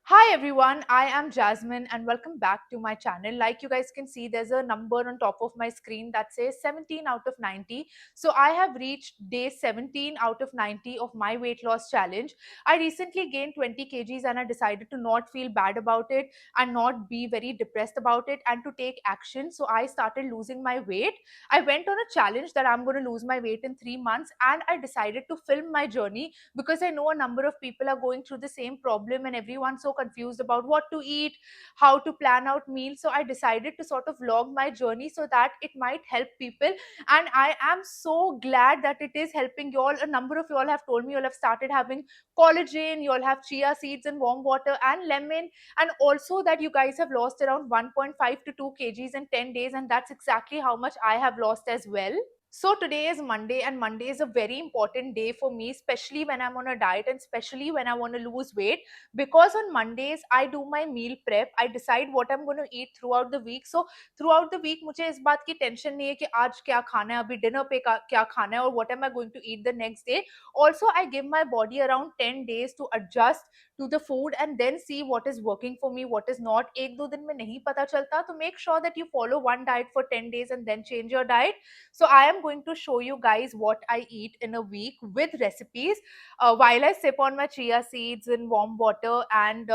Hi everyone, I am Jasmine and welcome back to my channel. Like you guys can see, there's a number on top of my screen that says 17 out of 90. So I have reached day 17 out of 90 of my weight loss challenge. I recently gained 20 kgs and I decided to not feel bad about it and not be very depressed about it and to take action. So I started losing my weight. I went on a challenge that I'm going to lose my weight in 3 months and I decided to film my journey because I know a number of people are going through the same problem and everyone's so confused about what to eat, how to plan out meals. So I decided to sort of log my journey so that it might help people. And I am so glad that it is helping you all. A number of you all have told me you all have started having collagen, you all have chia seeds and warm water and lemon, and also that you guys have lost around 1.5 to 2 kgs in 10 days. And that's exactly how much I have lost as well. So today is Monday, and Monday is a very important day for me, especially when I'm on a diet and especially when I want to lose weight. Because on Mondays I do my meal prep. I decide what I'm going to eat throughout the week. So throughout the week मुझे इस बात की tension नहीं है कि आज क्या खाना है, अभी डिनर पे क्या खाना है, और what am I going to eat the next day. Also, I give my body around 10 days to adjust to the food and then see what is working for me, what is not. एक दो दिन में नहीं पता चलता, तो make sure that you follow one diet for 10 days and then change your diet. So I am going to show you guys what I eat in a week with recipes while I sip on my chia seeds in warm water and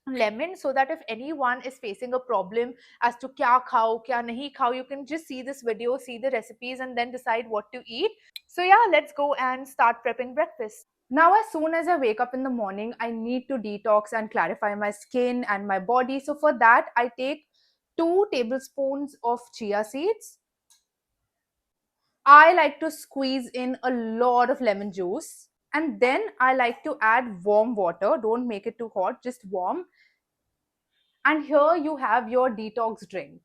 lemon, so that if anyone is facing a problem as to kya khao kya nahi khao, you can just see this video, see the recipes and then decide what to eat. So yeah, let's go and start prepping breakfast. Now, as soon as I wake up in the morning, I need to detox and clarify my skin and my body. So for that, I take 2 tablespoons of chia seeds. I like to squeeze in a lot of lemon juice, and then I like to add warm water. Don't make it too hot, just warm. And here you have your detox drink.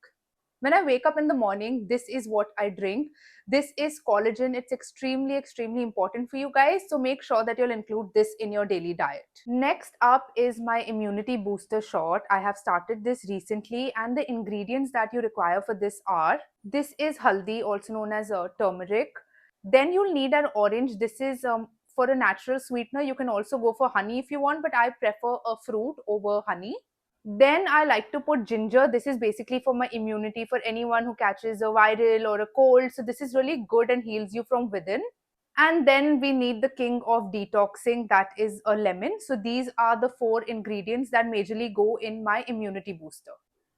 When I wake up in the morning, this is what I drink. This is collagen. It's extremely important for you guys. So make sure that you'll include this in your daily diet. Next up is my immunity booster shot. I have started this recently, and the ingredients that you require for this are: this is haldi, also known as turmeric. Then you'll need an orange. This is for a natural sweetener. You can also go for honey if you want, but I prefer a fruit over honey. Then I like to put ginger. This is basically for my immunity, for anyone who catches a viral or a cold. So this is really good and heals you from within. And then we need the king of detoxing, that is a lemon. So these are the 4 ingredients that majorly go in my immunity booster.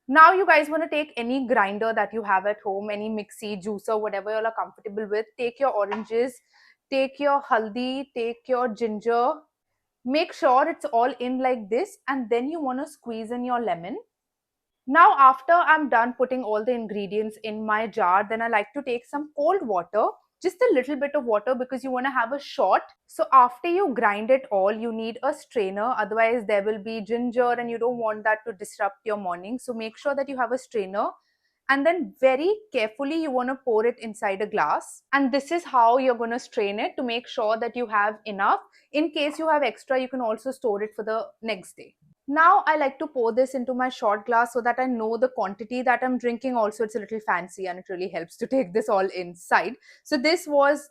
Now you guys want to take any grinder that you have at home, any mixie, juicer, whatever you are comfortable with. Take your oranges, take your haldi, take your ginger. Make sure it's all in like this, and then you want to squeeze in your lemon. Now, after I'm done putting all the ingredients in my jar, then I like to take some cold water, just a little bit of water, because you want to have a shot. So, after you grind it all, you need a strainer. Otherwise, there will be ginger, and you don't want that to disrupt your morning. So, make sure that you have a strainer. And then, very carefully, you want to pour it inside a glass. And this is how you're going to strain it to make sure that you have enough. In case you have extra, you can also store it for the next day. Now I like to pour this into my shot glass so that I know the quantity that I'm drinking. Also, it's a little fancy and it really helps to take this all inside. So this was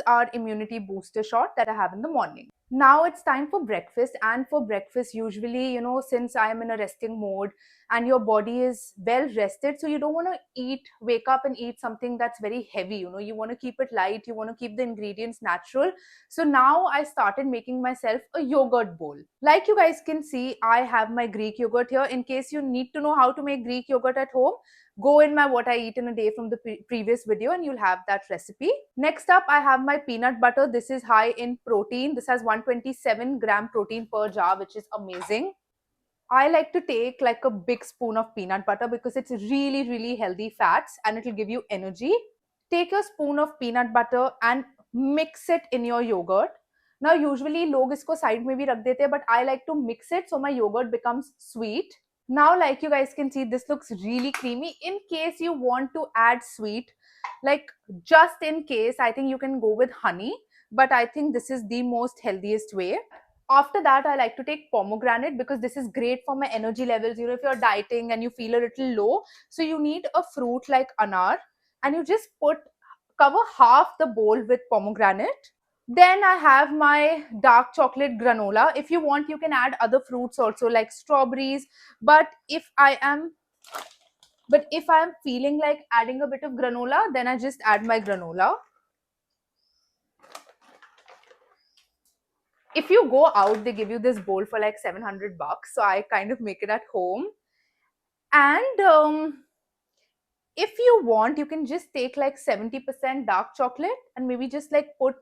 our immunity booster shot that I have in the morning. Now it's time for breakfast, and for breakfast, usually, since I am in a resting mode and your body is well rested, so you don't want to wake up and eat something that's very heavy. You want to keep it light, you want to keep the ingredients natural. So now I started making myself a yogurt bowl. Like you guys can see, I have my Greek yogurt here. In case you need to know how to make Greek yogurt at home, go in my what I eat in a day from the previous video and you'll have that recipe. Next up, I have my peanut butter. This is high in protein. This has 127-gram protein per jar, which is amazing. I like to take like a big spoon of peanut butter because it's really healthy fats and it will give you energy. Take your spoon of peanut butter and mix it in your yogurt. Now usually लोग इसको side में भी रख देते हैं, but I like to mix it so my yogurt becomes sweet. Now, like you guys can see, this looks really creamy. In case you want to add sweet, like just in case, I think you can go with honey, but I think this is the most healthiest way. After that, I like to take pomegranate because this is great for my energy levels. If you're dieting and you feel a little low, so you need a fruit like anar, and you just cover half the bowl with pomegranate. Then I have my dark chocolate granola. If you want, you can add other fruits also like strawberries. But if I am feeling like adding a bit of granola, then I just add my granola. If you go out, they give you this bowl for like 700 bucks. So I kind of make it at home. And if you want, you can just take like 70% dark chocolate and maybe just like put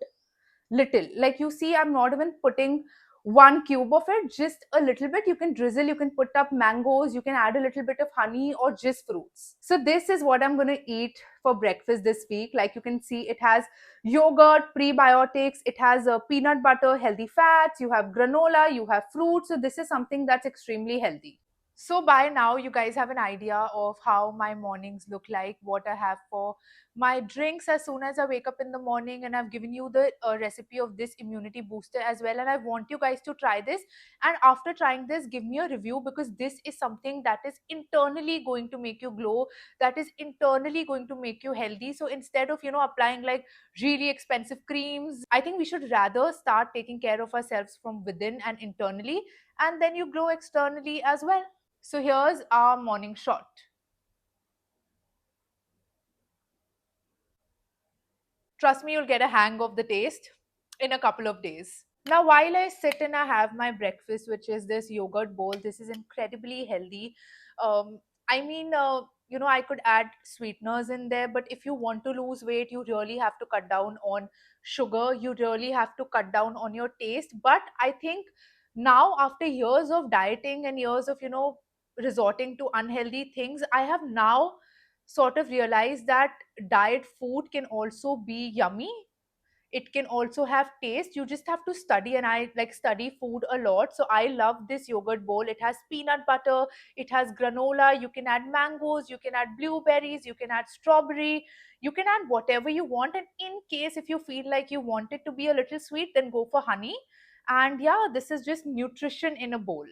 little. Like you see, I'm not even putting one cube of it, just a little bit. You can drizzle, you can put up mangoes, you can add a little bit of honey or just fruits. So this is what I'm going to eat for breakfast this week. Like you can see, it has yogurt, prebiotics, it has peanut butter, healthy fats, you have granola, you have fruits. So this is something that's extremely healthy. So by now, you guys have an idea of how my mornings look like, what I have for my drinks as soon as I wake up in the morning, and I've given you the recipe of this immunity booster as well. And I want you guys to try this. And after trying this, give me a review because this is something that is internally going to make you glow, that is internally going to make you healthy. So instead of, applying like really expensive creams, I think we should rather start taking care of ourselves from within and internally, and then you glow externally as well. So here's our morning shot. Trust me, you'll get a hang of the taste in a couple of days. Now, while I sit and I have my breakfast, which is this yogurt bowl, this is incredibly healthy. Um, I mean, I could add sweeteners in there, but if you want to lose weight, you really have to cut down on sugar. You really have to cut down on your taste. But I think now, after years of dieting and years of, resorting to unhealthy things, I have now sort of realized that diet food can also be yummy. It can also have taste. You just have to study, and I like study food a lot. So I love this yogurt bowl. It has peanut butter, it has granola, you can add mangoes, you can add blueberries, you can add strawberry, you can add whatever you want. And in case if you feel like you want it to be a little sweet, then go for honey. And yeah, this is just nutrition in a bowl.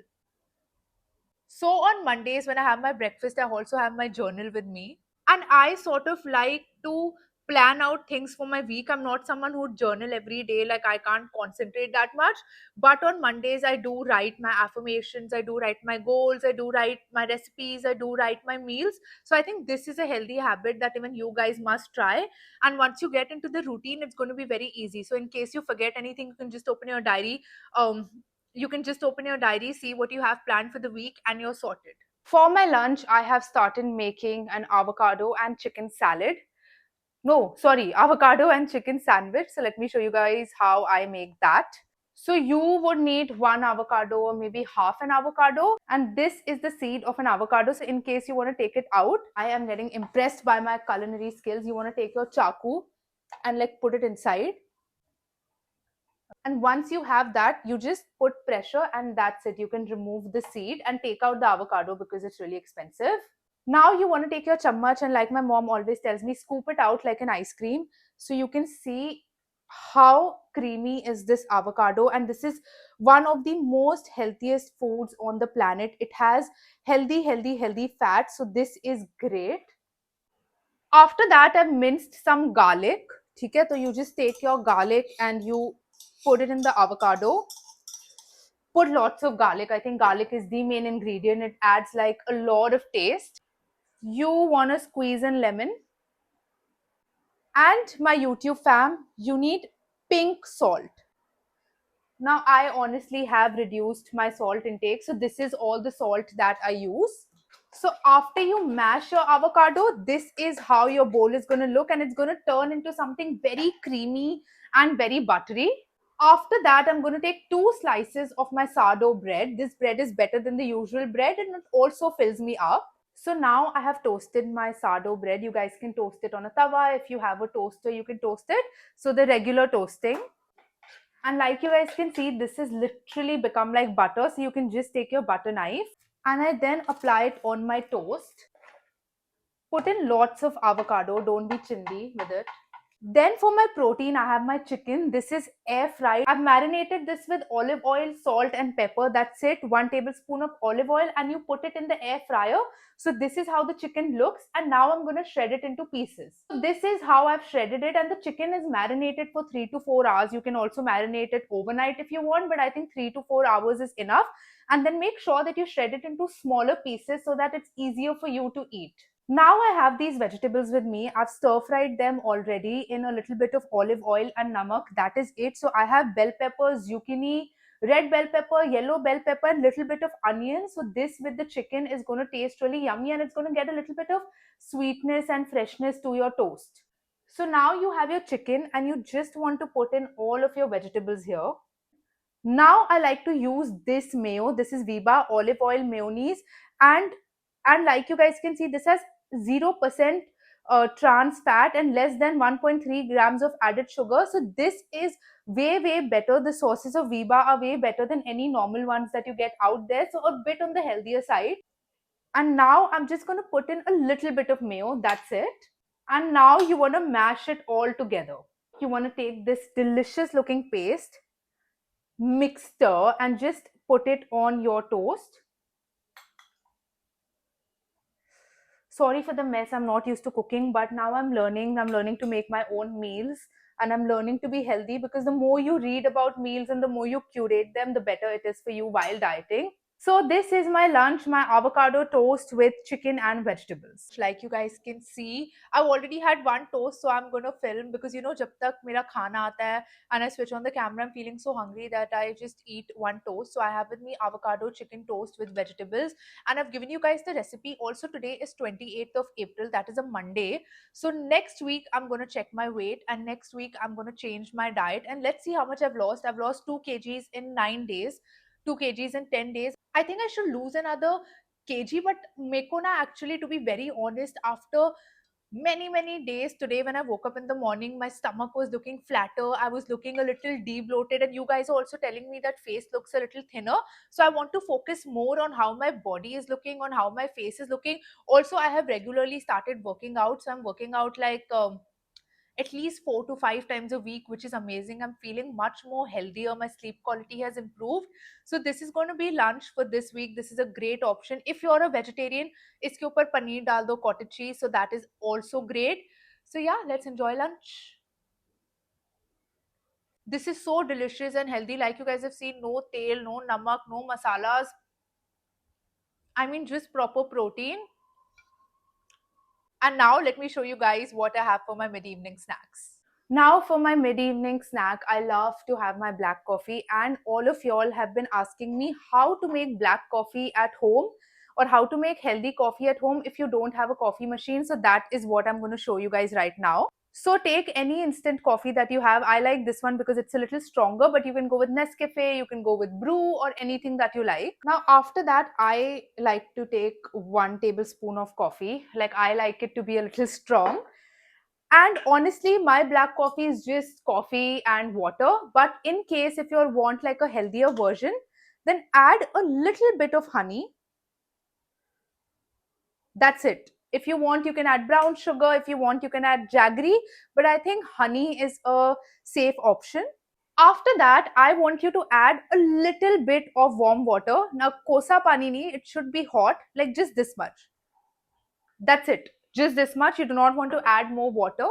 So on Mondays, when I have my breakfast, I also have my journal with me. And I sort of like to plan out things for my week. I'm not someone who would journal every day, like I can't concentrate that much. But on Mondays, I do write my affirmations, I do write my goals, I do write my recipes, I do write my meals. So I think this is a healthy habit that even you guys must try. And once you get into the routine, it's going to be very easy. So in case you forget anything, you can just open your diary. See what you have planned for the week, and you're sorted. For my lunch, I have started making an avocado and chicken salad. No, sorry, avocado and chicken sandwich. So let me show you guys how I make that. So you would need one avocado or maybe half an avocado. And this is the seed of an avocado. So in case you want to take it out, I am getting impressed by my culinary skills. You want to take your chaku and like put it inside. And once you have that, you just put pressure and that's it. You can remove the seed and take out the avocado because it's really expensive. Now you want to take your chammach and, like my mom always tells me, scoop it out like an ice cream. So you can see how creamy is this avocado, and this is one of the most healthiest foods on the planet. It has healthy fats, so this is great. After that, I've minced some garlic. Okay, so you just take your garlic and you put it in the avocado. Put lots of garlic. I think garlic is the main ingredient. It adds like a lot of taste. You want to squeeze in lemon. And my YouTube fam, you need pink salt. Now I honestly have reduced my salt intake, so this is all the salt that I use. So after you mash your avocado, this is how your bowl is going to look, and it's going to turn into something very creamy and very buttery. After that, I'm going to take two slices of my sourdough bread. This bread is better than the usual bread and it also fills me up. So now I have toasted my sourdough bread. You guys can toast it on a tawa. If you have a toaster, you can toast it. So the regular toasting. And like you guys can see, this has literally become like butter. So you can just take your butter knife and I then apply it on my toast. Put in lots of avocado. Don't be chindi with it. Then for my protein, I have my chicken. This is air fried. I've marinated this with olive oil, salt, and pepper. That's it. 1 tablespoon of olive oil, and you put it in the air fryer. So this is how the chicken looks. And now I'm gonna shred it into pieces. So this is how I've shredded it, and the chicken is marinated for 3 to 4 hours. You can also marinate it overnight if you want, but I think 3 to 4 hours is enough. And then make sure that you shred it into smaller pieces so that it's easier for you to eat. Now I have these vegetables with me. I've stir fried them already in a little bit of olive oil and namak. That is it. So I have bell peppers, zucchini, red bell pepper, yellow bell pepper, and little bit of onion. So this with the chicken is going to taste really yummy, and it's going to get a little bit of sweetness and freshness to your toast. So now you have your chicken and you just want to put in all of your vegetables here. Now I like to use this mayo. This is Viva olive oil mayonnaise, and like you guys can see, this has 0% trans fat and less than 1.3 grams of added sugar. So this is way better. The sauces of Viva are way better than any normal ones that you get out there. So a bit on the healthier side. And now I'm just going to put in a little bit of mayo. That's it. And now you want to mash it all together. You want to take this delicious looking paste, mixture, and just put it on your toast. Sorry for the mess. I'm not used to cooking, but now I'm learning. I'm learning to make my own meals, and I'm learning to be healthy, because the more you read about meals and the more you curate them, the better it is for you while dieting. So this is my lunch, my avocado toast with chicken and vegetables. Like you guys can see, I've already had one toast, so I'm gonna film, because jab tak mera khana aata hai and I switch on the camera, I'm feeling so hungry that I just eat one toast. So I have with me avocado chicken toast with vegetables, and I've given you guys the recipe. Also, today is 28th of April, that is a Monday. So next week I'm gonna check my weight, and next week I'm gonna change my diet, and let's see how much I've lost. I've lost 2 kgs in 9 days, 2 kgs in 10 days. I think I should lose another kg, but meko na, actually, to be very honest, after many days today, when I woke up in the morning, my stomach was looking flatter. I was looking a little de-bloated, and you guys are also telling me that face looks a little thinner. So I want to focus more on how my body is looking, on how my face is looking. Also, I have regularly started working out, so I'm working out like at least 4 to 5 times a week, which is amazing. I'm feeling much more healthier. My sleep quality has improved. So this is going to be lunch for this week. This is a great option. If you're a vegetarian, iske upar paneer dal do, cottage cheese. So that is also great. So yeah, let's enjoy lunch. This is so delicious and healthy. Like you guys have seen, no tail, no namak, no masalas. I mean, just proper protein. And now let me show you guys what I have for my mid-evening snacks. Now for my mid-evening snack, I love to have my black coffee, and all of y'all have been asking me how to make black coffee at home, or how to make healthy coffee at home if you don't have a coffee machine. So that is what I'm going to show you guys right now. So take any instant coffee that you have. I like this one because it's a little stronger, but you can go with Nescafe, you can go with brew, or anything that you like. Now after that, I like to take 1 tablespoon of coffee. Like, I like it to be a little strong. And honestly, my black coffee is just coffee and water. But in case if you want like a healthier version, then add a little bit of honey. That's it. If you want, you can add brown sugar. If you want, you can add jaggery. But I think honey is a safe option. After that, I want you to add a little bit of warm water. Now, kosa pani nahi, it should be hot, like just this much. That's it. Just this much. You do not want to add more water.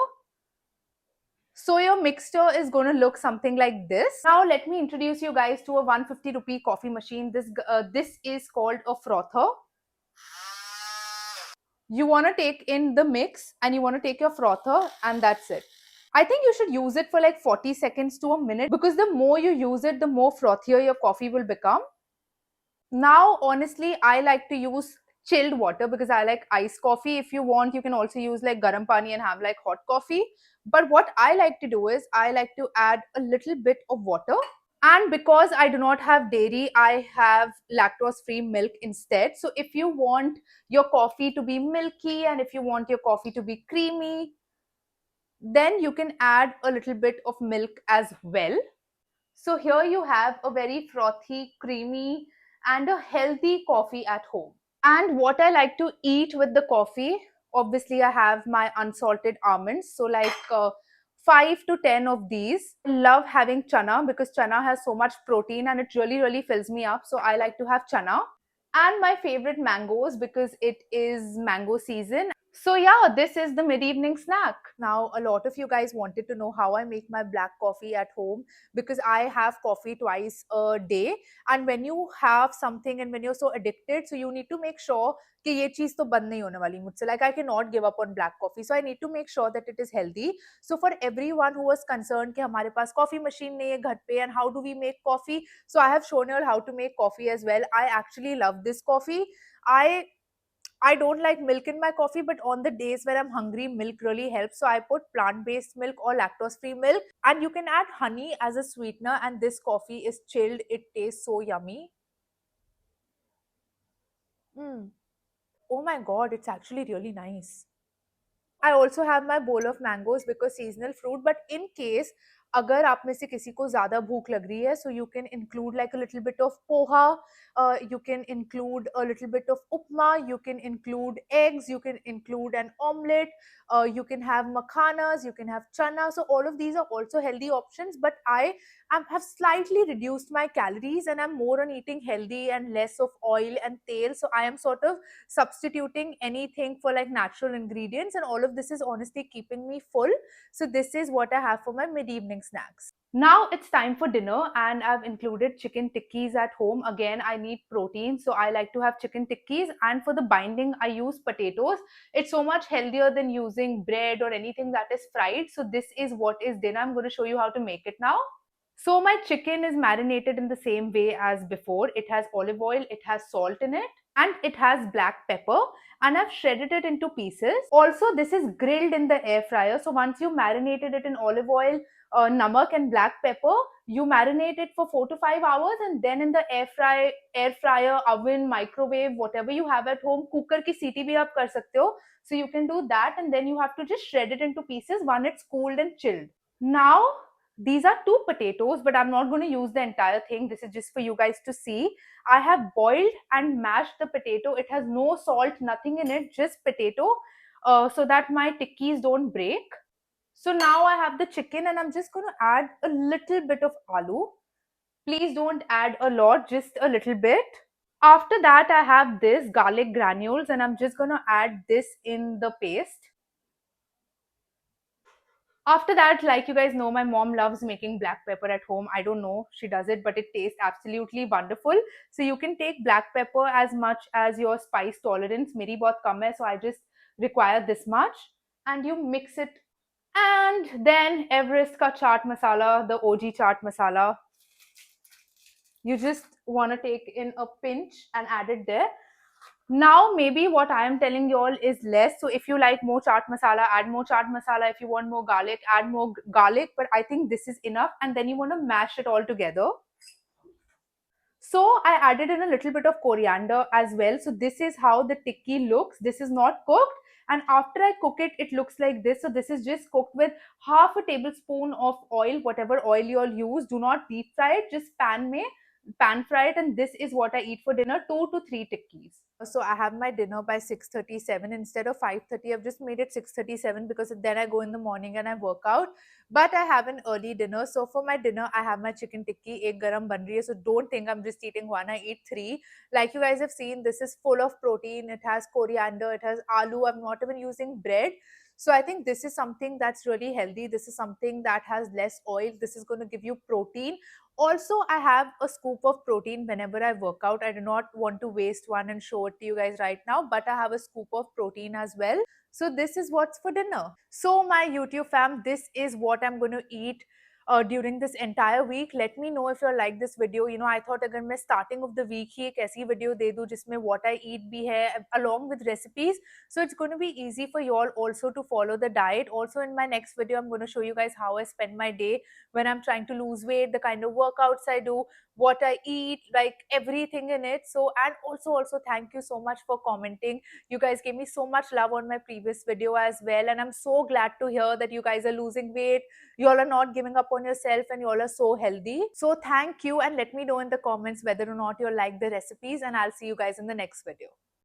So your mixture is going to look something like this. Now let me introduce you guys to a 150 rupee coffee machine. This is called a frother. You want to take in the mix and you want to take your frother, and that's it. I think you should use it for like 40 seconds to a minute, because the more you use it, the more frothier your coffee will become. Now, honestly, I like to use chilled water because I like iced coffee. If you want, you can also use like garam pani and have like hot coffee. But what I like to do is I like to add a little bit of water. And because I do not have dairy, I have lactose free milk instead. So if you want your coffee to be milky and if you want your coffee to be creamy, then you can add a little bit of milk as well. So here you have a very frothy, creamy, and a healthy coffee at home. And what I like to eat with the coffee, obviously, I have my unsalted almonds. So, like 5 to 10 of these. I love having chana because chana has so much protein and it really fills me up. So I like to have chana. And my favorite mangoes because it is mango season. So yeah, this is the mid-evening snack. Now, a lot of you guys wanted to know how I make my black coffee at home because I have coffee twice a day. And when you have something and when you're so addicted, so you need to make sure कि ये चीज तो बंद नहीं होने वाली मुझसे. Like I cannot give up on black coffee, so I need to make sure that it is healthy. So for everyone who was concerned कि हमारे पास coffee machine नहीं है घर पे and how do we make coffee, so I have shown you all how to make coffee as well. I actually love this coffee. I don't like milk in my coffee, but on the days where I'm hungry, milk really helps. So I put plant-based milk or lactose-free milk, and you can add honey as a sweetener. And this coffee is chilled. It tastes so yummy. Mm. Oh my god, it's actually really nice. I also have my bowl of mangoes because seasonal fruit. But in case अगर आप में से किसी को ज़्यादा भूख लग रही है, so you can include like a little bit of poha, you can include a little bit of upma, you can include eggs, you can include an omelette, you can have makhanas, you can have chana. So all of these are also healthy options. But have slightly reduced my calories and I'm more on eating healthy and less of oil and tail. So I am sort of substituting anything for like natural ingredients, and all of this is honestly keeping me full. So this is what I have for my mid-evening snacks. Now it's time for dinner, and I've included chicken tikkis at home. Again, I need protein, so I like to have chicken tikkis. And for the binding, I use potatoes. It's so much healthier than using bread or anything that is fried. So this is what is dinner. I'm going to show you how to make it now. So my chicken is marinated in the same way as before. It has olive oil, it has salt in it, and it has black pepper, and I've shredded it into pieces. Also, this is grilled in the air fryer. So once you marinated it in olive oil, namak and black pepper, you marinate it for 4 to 5 hours, and then in the air fryer, oven, microwave, whatever you have at home, cooker ki seeti bhi aap kar sakte ho. So you can do that, and then you have to just shred it into pieces when it's cooled and chilled. Now, these are two potatoes, but I'm not going to use the entire thing. This is just for you guys to see. I have boiled and mashed the potato. It has no salt, nothing in it, just potato, so that my tikkis don't break. So now I have the chicken and I'm just going to add a little bit of aloo. Please don't add a lot, just a little bit. After that, I have this garlic granules and I'm just going to add this in the paste. After that, like you guys know, my mom loves making black pepper at home. I don't know, she does it, but it tastes absolutely wonderful. So you can take black pepper as much as your spice tolerance. Meri bahut kam hai, so I just require this much. And you mix it. And then Everest ka chaat masala, the OG chaat masala. You just want to take in a pinch and add it there. Now, maybe what I am telling you all is less. So if you like more chaat masala, add more chaat masala. If you want more garlic, add more garlic. But I think this is enough. And then you want to mash it all together. So I added in a little bit of coriander as well. So this is how the tikki looks. This is not cooked. And after I cook it, it looks like this. So this is just cooked with half a tablespoon of oil, whatever oil you all use. Do not deep fry it, just pan fry it. And this is what I eat for dinner, 2 to 3 tikkis. So I have my dinner by 6:37 instead of 5:30. I've just made it 6:37 because then I go in the morning and I work out. But I have an early dinner. So for my dinner, I have my chicken tikki, egg garam ban rahi hai. So don't think I'm just eating one. I eat three. Like you guys have seen, this is full of protein. It has coriander, it has aloo. I'm not even using bread. So I think this is something that's really healthy. This is something that has less oil. This is going to give you protein. Also, I have a scoop of protein whenever I work out. I do not want to waste one and show it to you guys right now, but I have a scoop of protein as well. So this is what's for dinner. So my YouTube fam, this is what I'm going to eat during this entire week. Let me know if you like this video. You know, I thought अगर मैं starting of the week ही एक ऐसी video दे दूँ जिसमें what I eat भी है along with recipes. So it's going to be easy for you all also to follow the diet. Also in my next video, I'm going to show you guys how I spend my day when I'm trying to lose weight, the kind of workouts I do, what I eat, like everything in it. So, and also thank you so much for commenting. You guys gave me so much love on my previous video as well, and I'm so glad to hear that you guys are losing weight. You all are not giving up on yourself and you all are so healthy. So thank you, and let me know in the comments whether or not you like the recipes, and I'll see you guys in the next video.